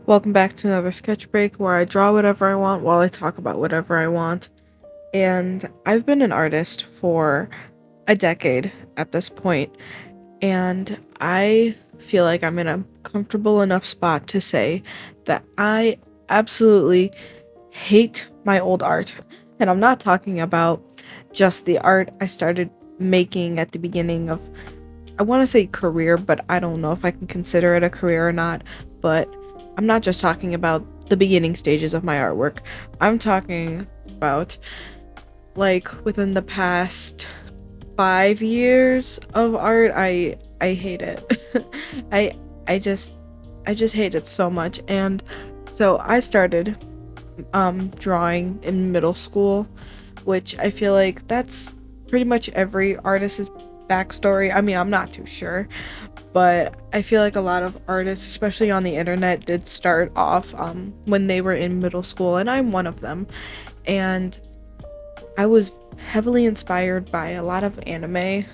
Welcome back to another sketch break where I draw whatever I want while I talk about whatever I want. And I've been an artist for a decade at this point, and I feel like I'm in a comfortable enough spot to say that I absolutely hate my old art. And I'm not talking about just the art I started making at the beginning of, I want to say career, but I don't know if I can consider it a career or not. But I'm not just talking about the beginning stages of my artwork. I'm talking about like within the past 5 years of art. I hate it. I I just I just hate it so much. And so I started drawing in middle school, which I feel like that's pretty much every artist's backstory. I mean, I'm not too sure, but I feel like a lot of artists, especially on the internet, did start off when they were in middle school, and I'm one of them. And I was heavily inspired by a lot of anime.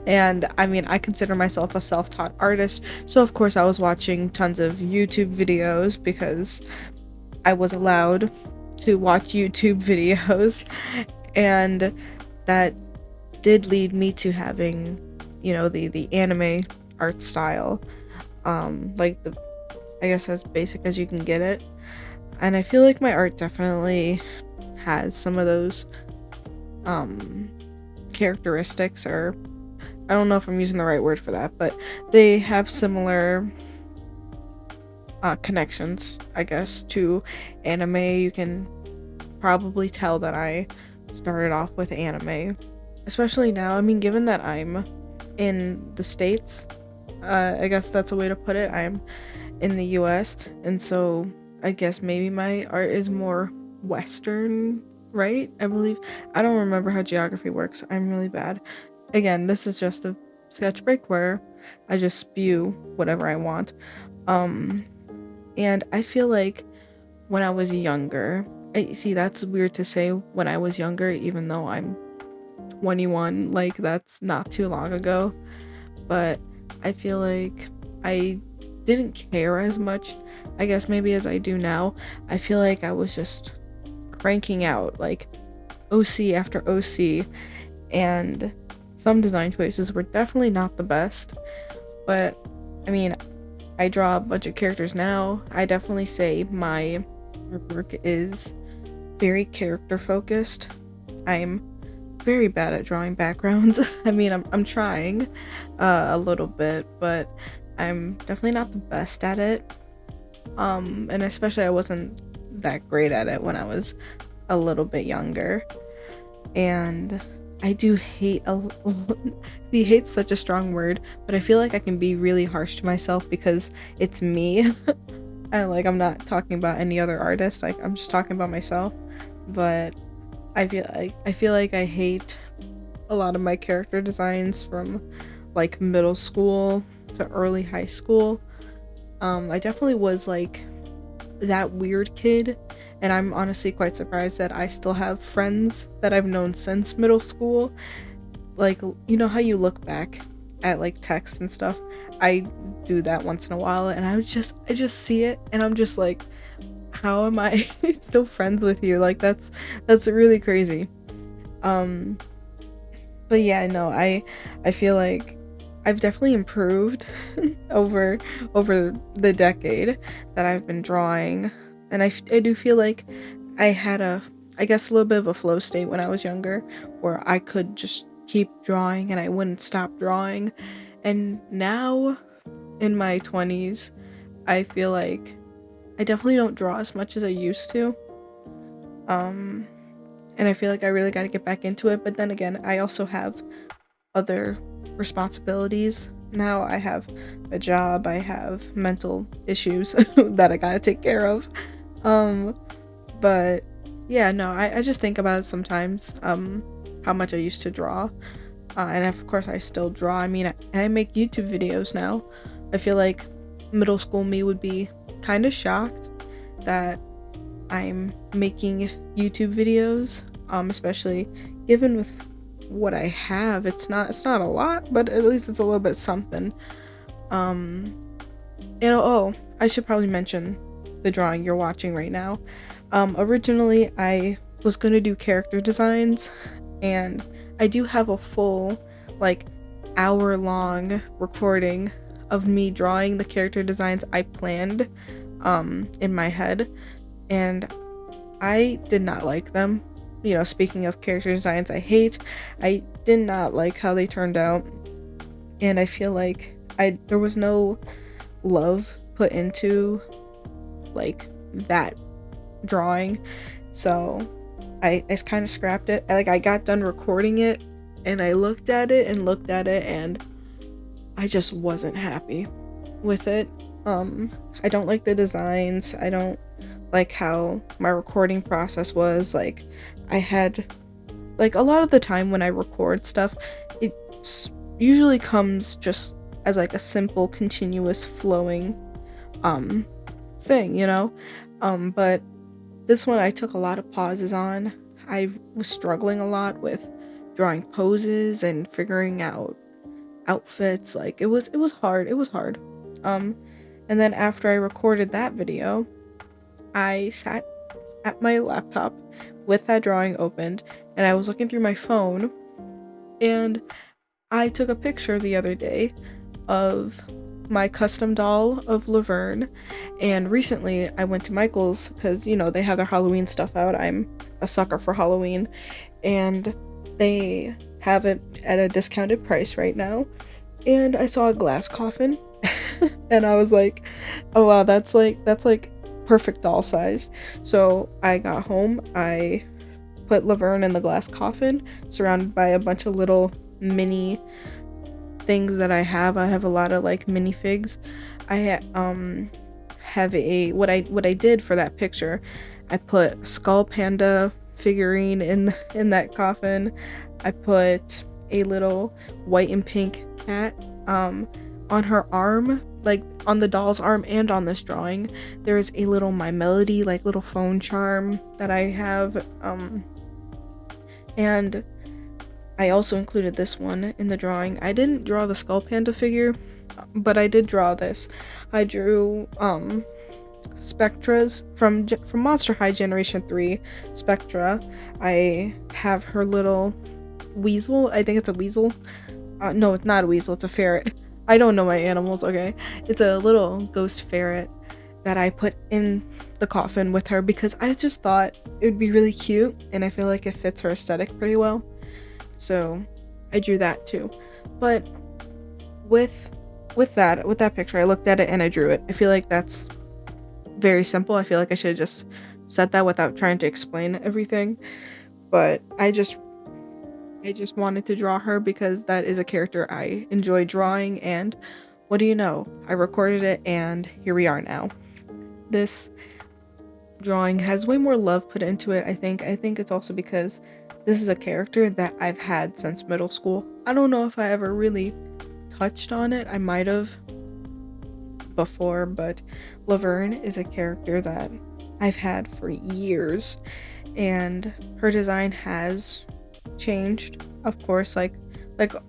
And I mean, I consider myself a self-taught artist, so of course I was watching tons of YouTube videos because I was allowed to watch YouTube videos, and that did lead me to having, the anime art style, like the I guess as basic as you can get it. And I feel like my art definitely has some of those um characteristics, or I don't know if I'm using the right word for that, but they have similar connections, I guess, to anime. You can probably tell that I started off with anime, especially now. I mean, given that I'm in the States, I guess that's a way to put it. I'm in the US, and so I guess maybe my art is more Western, right? I believe. I don't remember how geography works. I'm really bad. Again, this is just a sketch break where I just spew whatever I want. Um, and I feel like when I was younger, see, that's weird to say when I was younger, even though I'm 21, like that's not too long ago. But I feel like I didn't care as much, I guess, maybe as I do now. I feel like I was just cranking out like OC after OC, and some design choices were definitely not the best. But I mean, I draw a bunch of characters now. I definitely say my artwork is very character focused. I'm very bad at drawing backgrounds. I mean, I'm trying a little bit, but I'm definitely not the best at it. And especially I wasn't that great at it when I was a little bit younger. And I do hate see, hate's such a strong word, but I feel like I can be really harsh to myself because it's me. I'm not talking about any other artist, like I'm just talking about myself. But I feel like I hate a lot of my character designs from like middle school to early high school. I definitely was like that weird kid, and I'm honestly quite surprised that I still have friends that I've known since middle school. Like, you know how you look back at like texts and stuff? I do that once in a while, and I just see it and I'm just like, how am I still friends with you? Like that's really crazy. Um but yeah, no, I feel like I've definitely improved over the decade that I've been drawing, and I do feel like I had I guess a little bit of a flow state when I was younger, where I could just keep drawing and I wouldn't stop drawing. And now in my 20s, I feel like I definitely don't draw as much as I used to. Um and I feel like I really got to get back into it, but then again, I also have other responsibilities. Now I have a job, I have mental issues that I gotta take care of. Um, but yeah, no, I just think about it sometimes, how much I used to draw. And of course I still draw. I mean, I make YouTube videos now. I feel like middle school me would be kind of shocked that I'm making YouTube videos, especially given with what I have. It's not a lot, but at least it's a little bit something. Um And oh, I should probably mention the drawing you're watching right now. Originally I was gonna do character designs, and I do have a full, like, hour-long recording of me drawing the character designs I planned in my head, and I did not like them. You know, speaking of character designs I did not like how they turned out, and I feel like there was no love put into, like, that drawing. So I kind of scrapped it. I got done recording it, and I looked at it and looked at it, and I just wasn't happy with it. I don't like the designs. I don't like how my recording process was. Like, I had, like, a lot of the time when I record stuff, it usually comes just as like a simple continuous flowing thing, you know? But this one I took a lot of pauses on. I was struggling a lot with drawing poses and figuring out outfits. Like, it was hard. It was hard. Um and then after I recorded that video, I sat at my laptop with that drawing opened, and I was looking through my phone, and I took a picture the other day of my custom doll of Laverne, and recently I went to Michael's because, you know, they have their Halloween stuff out. I'm a sucker for Halloween, and they have it at a discounted price right now, and I saw a glass coffin and I was like, oh wow, that's like perfect doll size. So I got home, I put Laverne in the glass coffin, surrounded by a bunch of little mini things that I have. I have a lot of like minifigs. I have a what I did for that picture. I put a Skull Panda figurine in that coffin. I put a little white and pink cat on her arm, like on the doll's arm, and on this drawing there's a little My Melody, like, little phone charm that I have, and I also included this one in the drawing. I didn't draw the Skull Panda figure, but I did draw this. I drew Spectra's from Monster High Generation 3 Spectra. I have her little weasel. I think it's a weasel. No, it's not a weasel, it's a ferret. I don't know my animals, okay? It's a little ghost ferret that I put in the coffin with her because I just thought it would be really cute, and I feel like it fits her aesthetic pretty well. So I drew that too. But with that picture, I looked at it and I drew it. I feel like that's very simple. I feel like I should have just said that without trying to explain everything. But I just wanted to draw her because that is a character I enjoy drawing, and what do you know? I recorded it and here we are now. This drawing has way more love put into it, I think. I think it's also because this is a character that I've had since middle school. I don't know if I ever really touched on it. I might have before, but Laverne is a character that I've had for years, and her design has changed, of course, like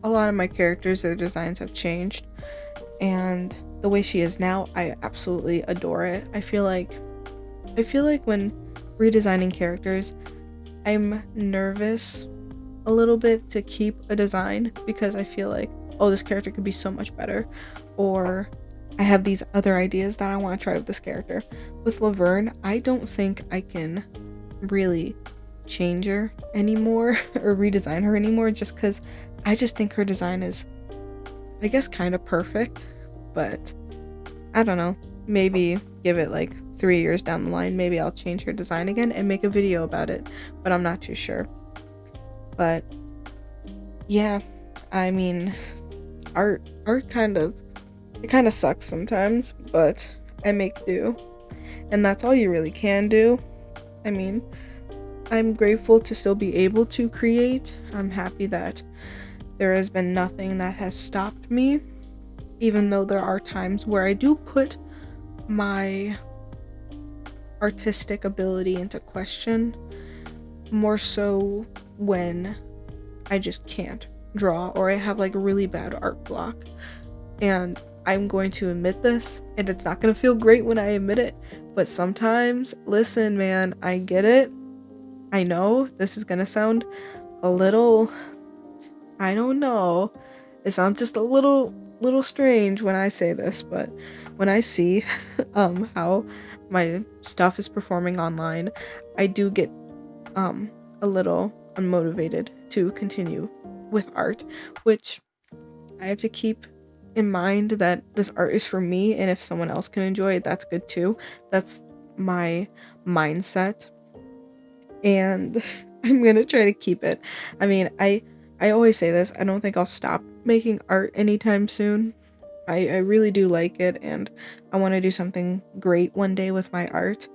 a lot of my characters, their designs have changed, and the way she is now, I absolutely adore it. I feel like when redesigning characters, I'm nervous a little bit to keep a design because I feel like, oh, this character could be so much better, or I have these other ideas that I want to try with this character. With Laverne, I don't think I can really change her anymore or redesign her anymore, just because I just think her design is, I guess, kind of perfect. But I don't know, maybe give it like 3 years down the line, maybe I'll change her design again and make a video about it, but I'm not too sure. But yeah, I mean, art kind of sucks sometimes, but I make do, and that's all you really can do. I mean, I'm grateful to still be able to create. I'm happy that there has been nothing that has stopped me, even though there are times where I do put my artistic ability into question, more so when I just can't draw or I have like a really bad art block. And I'm going to admit this, and it's not going to feel great when I admit it, but sometimes, listen, man, I get it. I know this is going to sound a little, I don't know. It sounds just a little strange when I say this, but when I see how my stuff is performing online, I do get a little unmotivated to continue with art, which I have to keep in mind that this art is for me, and if someone else can enjoy it, that's good too. That's my mindset, and I'm gonna try to keep it. I mean, I always say this, I don't think I'll stop making art anytime soon. I really do like it, and I want to do something great one day with my art,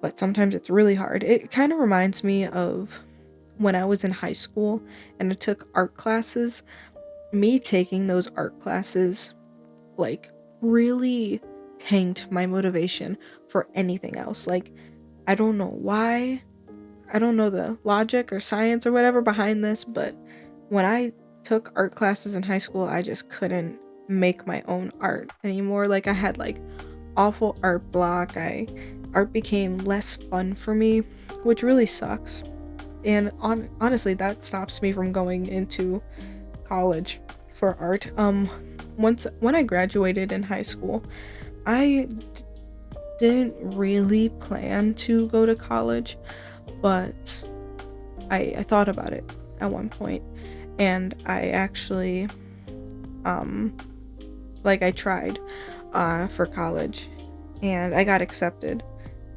but sometimes it's really hard. It kind of reminds me of when I was in high school and I took art classes. Me taking those art classes, like, really tanked my motivation for anything else. Like, I don't know why. I don't know the logic or science or whatever behind this, but when I took art classes in high school, I just couldn't make my own art anymore. Like, I had like awful art block. Art became less fun for me, which really sucks. And honestly, that stops me from going into college for art. Once when I graduated in high school, I didn't really plan to go to college, but I thought about it at one point, and I actually I tried for college, and I got accepted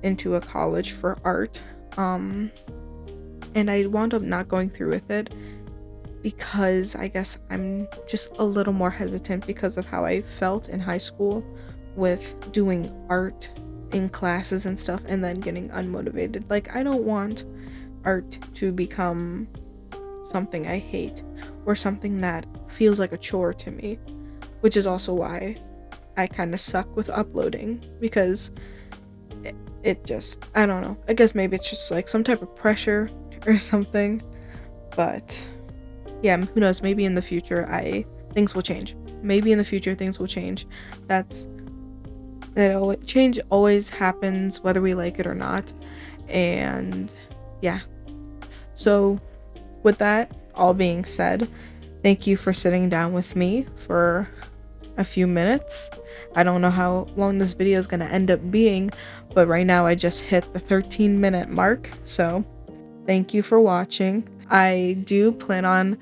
into a college for art. And I wound up not going through with it because I guess I'm just a little more hesitant because of how I felt in high school with doing art in classes and stuff and then getting unmotivated. Like, I don't want art to become something I hate or something that feels like a chore to me, which is also why I kind of suck with uploading, because it just, I don't know. I guess maybe it's just like some type of pressure or something, but yeah, who knows, maybe in the future things will change. Maybe in the future things will change. Change always happens whether we like it or not. And yeah. So with that all being said, thank you for sitting down with me for a few minutes. I don't know how long this video is going to end up being, but right now I just hit the 13-minute mark. So thank you for watching. I do plan on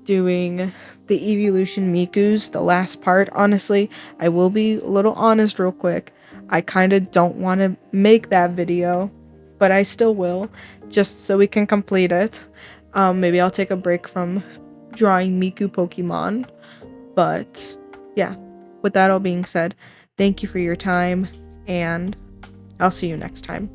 doing the evolution Miku's, the last part. Honestly, I will be a little honest real quick. I kind of don't want to make that video, but I still will, just so we can complete it. Maybe I'll take a break from drawing Miku Pokemon, but yeah, with that all being said, thank you for your time, and I'll see you next time.